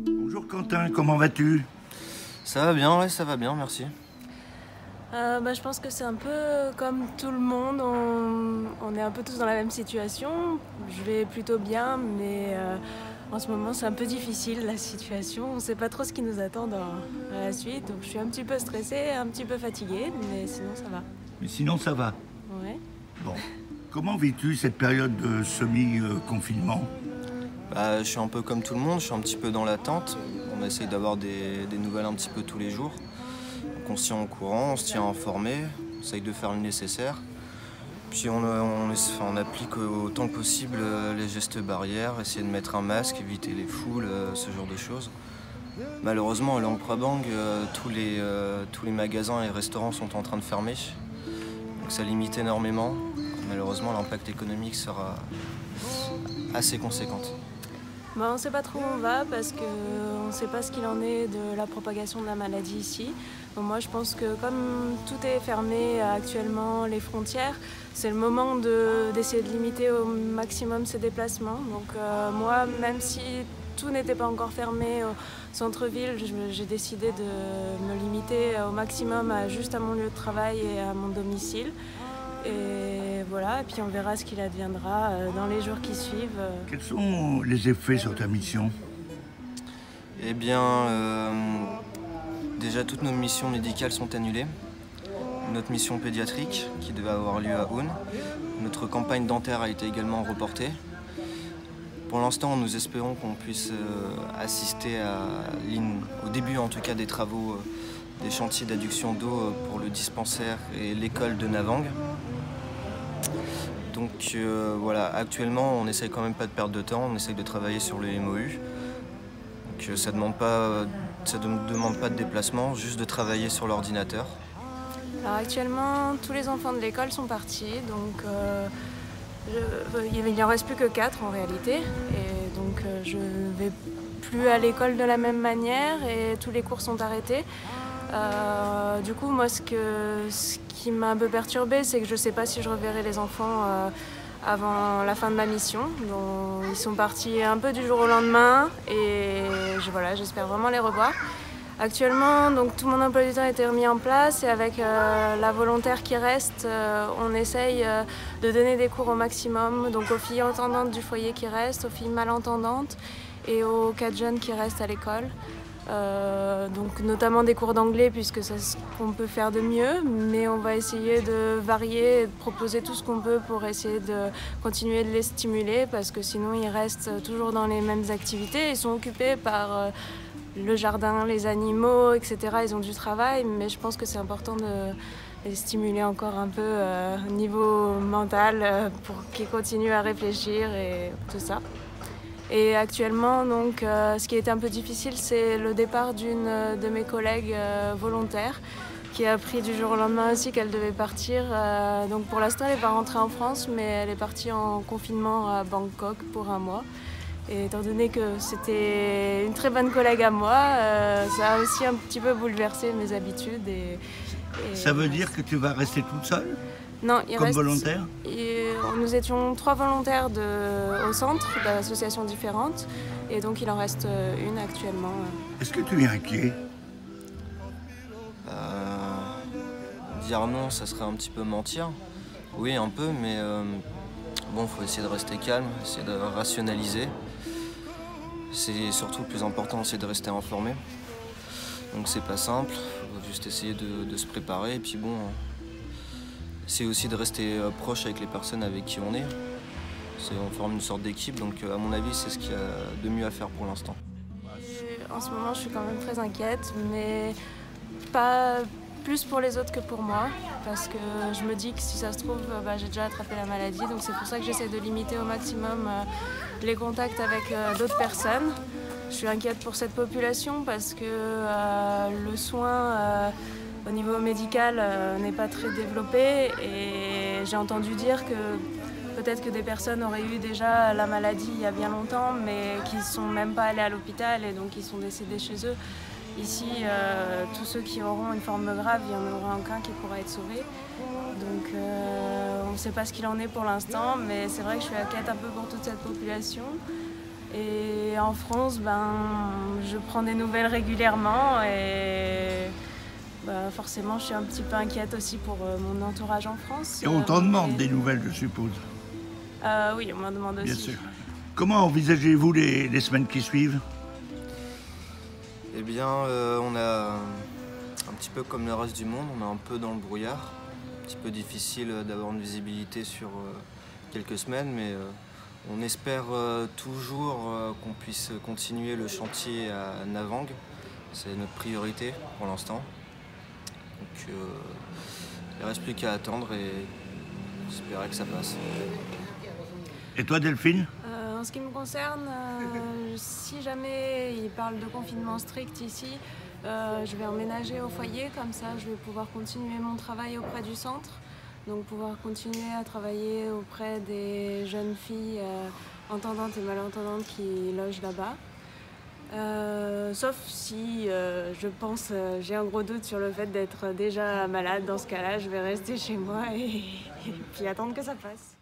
Bonjour Quentin, comment vas-tu? Ça va bien, ouais, ça va bien, merci. Je pense que c'est un peu comme tout le monde, on est un peu tous dans la même situation. Je vais plutôt bien, mais en ce moment c'est un peu difficile la situation. On ne sait pas trop ce qui nous attend à la suite, donc je suis un petit peu stressée, un petit peu fatiguée, mais sinon ça va. Mais sinon ça va. Ouais. Bon, comment vis-tu cette période de semi-confinement? Je suis un peu comme tout le monde, je suis un petit peu dans l'attente. On essaye d'avoir des nouvelles un petit peu tous les jours. Donc on se tient au courant, on se tient informé, on essaye de faire le nécessaire. Puis on applique autant que possible les gestes barrières, essayer de mettre un masque, éviter les foules, ce genre de choses. Malheureusement, à Luang Prabang, tous les magasins et restaurants sont en train de fermer. Donc ça limite énormément. Malheureusement, l'impact économique sera assez conséquent. On ne sait pas trop où on va parce qu'on ne sait pas ce qu'il en est de la propagation de la maladie ici. Donc moi je pense que comme tout est fermé actuellement, les frontières, c'est le moment d'essayer de limiter au maximum ces déplacements. Donc moi, même si tout n'était pas encore fermé au centre-ville, j'ai décidé de me limiter au maximum juste à mon lieu de travail et à mon domicile. Et voilà, et puis on verra ce qu'il adviendra dans les jours qui suivent. Quels sont les effets sur ta mission? Eh bien, déjà toutes nos missions médicales sont annulées. Notre mission pédiatrique qui devait avoir lieu à Aune. Notre campagne dentaire a été également reportée. Pour l'instant, nous espérons qu'on puisse assister au début en tout cas des travaux, des chantiers d'adduction d'eau pour le dispensaire et l'école de Navang. Donc voilà, actuellement on n'essaye quand même pas de perdre de temps, on essaye de travailler sur le MOU. Donc ça ne demande pas de déplacement, juste de travailler sur l'ordinateur. Alors actuellement, tous les enfants de l'école sont partis, donc il n'en reste plus que 4 en réalité. Et donc je ne vais plus à l'école de la même manière et tous les cours sont arrêtés. Du coup, moi, ce qui m'a un peu perturbée, c'est que je ne sais pas si je reverrai les enfants avant la fin de ma mission. Donc, ils sont partis un peu du jour au lendemain et j'espère vraiment les revoir. Actuellement, donc, tout mon emploi du temps a été remis en place et avec la volontaire qui reste, on essaye de donner des cours au maximum, donc aux filles entendantes du foyer qui restent, aux filles malentendantes et aux 4 jeunes qui restent à l'école. Donc notamment des cours d'anglais puisque c'est ce qu'on peut faire de mieux, mais on va essayer de varier et de proposer tout ce qu'on peut pour essayer de continuer de les stimuler parce que sinon ils restent toujours dans les mêmes activités, ils sont occupés par le jardin, les animaux, etc. Ils ont du travail, mais je pense que c'est important de les stimuler encore un peu au niveau mental pour qu'ils continuent à réfléchir et tout ça. Et actuellement, donc, ce qui a été un peu difficile, c'est le départ d'une de mes collègues volontaires qui a appris du jour au lendemain aussi qu'elle devait partir. Donc pour l'instant, elle n'est pas rentrée en France, mais elle est partie en confinement à Bangkok pour 1 mois. Et étant donné que c'était une très bonne collègue à moi, ça a aussi un petit peu bouleversé mes habitudes. Ça veut dire que tu vas rester toute seule? Non, comme volontaire? Nous étions 3 volontaires au centre d'associations différentes et donc il en reste une actuellement. Est-ce que tu es inquiet? Dire non, ça serait un petit peu mentir. Oui, un peu, mais bon, faut essayer de rester calme, essayer de rationaliser. C'est surtout le plus important, c'est de rester informé. Donc c'est pas simple, faut juste essayer de se préparer et puis bon. C'est aussi de rester proche avec les personnes avec qui on est. On forme une sorte d'équipe, donc à mon avis, c'est ce qu'il y a de mieux à faire pour l'instant. En ce moment, je suis quand même très inquiète, mais pas plus pour les autres que pour moi, parce que je me dis que si ça se trouve, j'ai déjà attrapé la maladie, donc c'est pour ça que j'essaie de limiter au maximum les contacts avec d'autres personnes. Je suis inquiète pour cette population parce que le soin au niveau médical n'est pas très développé et j'ai entendu dire que peut-être que des personnes auraient eu déjà la maladie il y a bien longtemps mais qui ne sont même pas allées à l'hôpital et donc ils sont décédés chez eux. Ici, tous ceux qui auront une forme grave, il n'y en aura aucun qui pourra être sauvé. Donc on ne sait pas ce qu'il en est pour l'instant, mais c'est vrai que je suis inquiète un peu pour toute cette population. Et en France, je prends des nouvelles régulièrement et forcément je suis un petit peu inquiète aussi pour mon entourage en France. Et on t'en demande des nouvelles, je suppose. Oui, on m'en demande aussi. Bien sûr. Comment envisagez-vous les semaines qui suivent? Eh bien, on a un petit peu comme le reste du monde, on est un peu dans le brouillard. Un petit peu difficile d'avoir une visibilité sur quelques semaines, mais on espère toujours qu'on puisse continuer le chantier à Navang. C'est notre priorité pour l'instant. Donc il ne reste plus qu'à attendre et espérer que ça passe. Et toi, Delphine? En ce qui me concerne, si jamais il parle de confinement strict ici, je vais emménager au foyer, comme ça je vais pouvoir continuer mon travail auprès du centre, donc pouvoir continuer à travailler auprès des jeunes filles entendantes et malentendantes qui logent là-bas. Sauf si je pense, j'ai un gros doute sur le fait d'être déjà malade. Dans ce cas-là, je vais rester chez moi et puis attendre que ça passe.